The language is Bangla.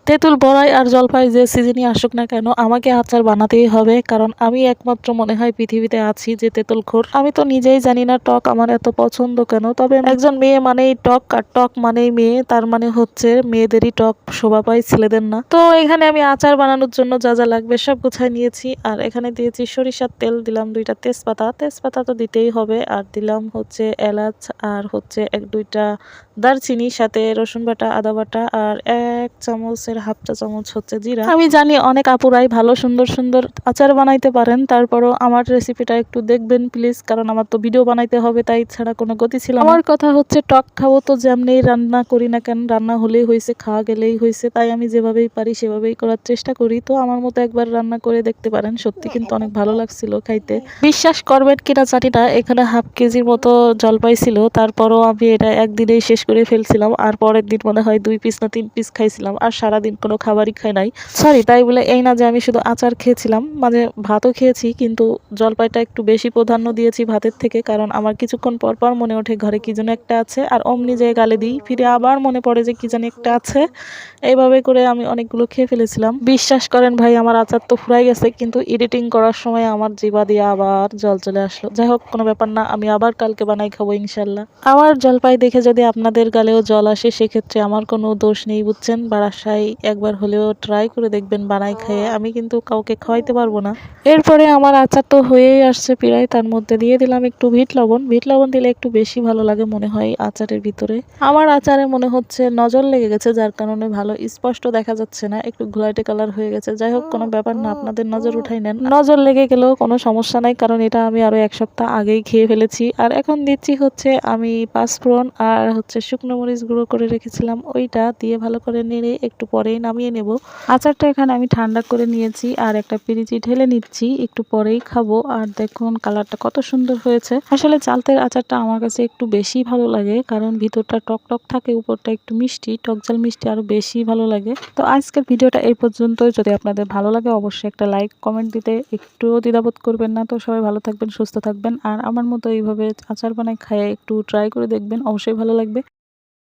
তেঁতুল বড়াই আর জলপাই যে সিজনই আসুক না কেন আমাকে আচার বানাতেই হবে, কারণ আমি একমাত্র মনে হয় পৃথিবীতে আছি যে তেঁতুলখোর। আমি তো নিজেই জানি না টক আমার এত পছন্দ কেন, তবে একজন মেয়ে মানেই টক, আর টক মানেই মেয়ে, তার মানে হচ্ছে মেয়েদেরই টক শোভা পায়, ছেলেদের না। তো এখানে আমি আচার বানানোর জন্য যা যা লাগবে সব গুছাই নিয়েছি। আর এখানে দিয়েছি সরিষার তেল, দিলাম 2টা তেজপাতা, তেজপাতা তো দিতেই হবে, আর দিলাম হচ্ছে এলাচ, আর হচ্ছে 1-2টা দারচিনি, সাথে রসুন বাটা, আদা বাটা, আর 1 চামচের হাফ চা চামচ হচ্ছে জিরা। আমি জানি অনেক আপুরাই ভালো সুন্দর সুন্দর আচার বানাইতে পারেন, তারপরও আমার রেসিপিটা একটু দেখবেন প্লিজ, কারণ আমার তো ভিডিও বানাইতে হবে, তাই ছাড়া কোনো গতি ছিল না। আমার কথা হচ্ছে টক খাবো তো যেমনিই রান্না করি না কেন, রান্না হলেই হয়েছে, খাওয়া গেলেই হয়েছে, তাই আমি যেভাবেই পারি সেভাবেই করার চেষ্টা করি। তো আমার মতো একবার রান্না করে দেখতে পারেন, সত্যি কিন্তু অনেক ভালো লাগছিল খাইতে। বিশ্বাস করবেন কিনা জানি না, এখানে হাফ কেজির মতো জলপাই ছিল, তারপরও আমি এটা একদিনেই শেষ করে ফেলছিলাম, আর পরের দিন মনে হয় 2 পিস না 3 পিস খাইছিলাম, আর সারাদিন কোনো খাবারই খাই নাই। সরি, তাই বলে এই না যে আমি শুধু আচার খেয়েছিলাম, মানে ভাতও খেয়েছি, কিন্তু জলপাইটা একটু বেশি প্রাধান্য দিয়েছি ভাতের থেকে, কারণ আমার কিছুক্ষণ পর পর মনে ওঠে ঘরে কি যেন একটা আছে, আর অমনি যেয়ে গালে দিই, ফিরে আবার মনে পড়ে যে কি জানি একটা আছে। এইভাবে করে আমি অনেকগুলো খেয়ে ফেলেছিলাম। বিশ্বাস করেন ভাই, আমার আচার তো ফুরাই গেছে, কিন্তু এডিটিং করার সময় আমার জিভা দিয়ে আবার জল চলে আসলো। যাই হোক, কোনো ব্যাপার না, আমি আবার কালকে বানাই খাবো ইনশাল্লাহ। আমার জলপাই দেখে যদি আপনাদের গালেও জল আসে, সেক্ষেত্রে আমার কোনো দোষ নেই, বুঝছেন। বাসায় একবার হলেও ট্রাই করে দেখবেন বানাই খেয়ে, আমি কিন্তু কাউকে খাওয়াইতে পারবো না। এরপরে আমার আচার তো হয়েই আসছে প্রায়, তার মধ্যে দিয়ে দিলাম একটু বিট লবণ। বিট লবণ দিলে একটু বেশি ভালো লাগে মনে হয় আচারের ভিতরে। আমার আচারে মনে হচ্ছে নজর লেগে গেছে, যার কারণে ভালো স্পষ্ট দেখা যাচ্ছে না, একটু ঘোলাটে কালার হয়ে গেছে। যাই হোক, কোনো ব্যাপার না, আপনাদের নজর উঠাই নেন, নজর লেগে গেলেও কোনো সমস্যা নাই, কারণ এটা আমি আরো 1 সপ্তাহ আগেই খেয়ে ফেলেছি। আর এখন দিচ্ছি হচ্ছে আমি পাঁচফোড়ন, আর হচ্ছে শুকনো মরিচ গুঁড়ো করে রেখেছিলাম, ওইটা দিয়ে ভালো করে নেড়ে একটু পরেই নামিয়ে নেব। আচারটা এখানে আমি ঠান্ডা করে নিয়েছি, আর একটা পিরিচি ঢেলে নিচ্ছি, একটু পরেই খাবো। আর দেখুন কালারটা কত সুন্দর হয়েছে। আসলে চালতের আচারটা আমার কাছে একটু বেশি ভালো লাগে, কারণ ভিতরটা টক টক থাকে, উপরটা একটু মিষ্টি, টক ঝাল মিষ্টি আরো বেশি ভালো লাগে। তো আজকের ভিডিওটা এই পর্যন্তই। যদি আপনাদের ভালো লাগে অবশ্যই একটা লাইক কমেন্ট দিতে একটুও দ্বিধাবোধ করবেন না। তো সবাই ভালো থাকবেন, সুস্থ থাকবেন, আর আমার মতো এইভাবে আচার বানায় খায় একটু ট্রাই করে দেখবেন, অবশ্যই ভালো লাগবে।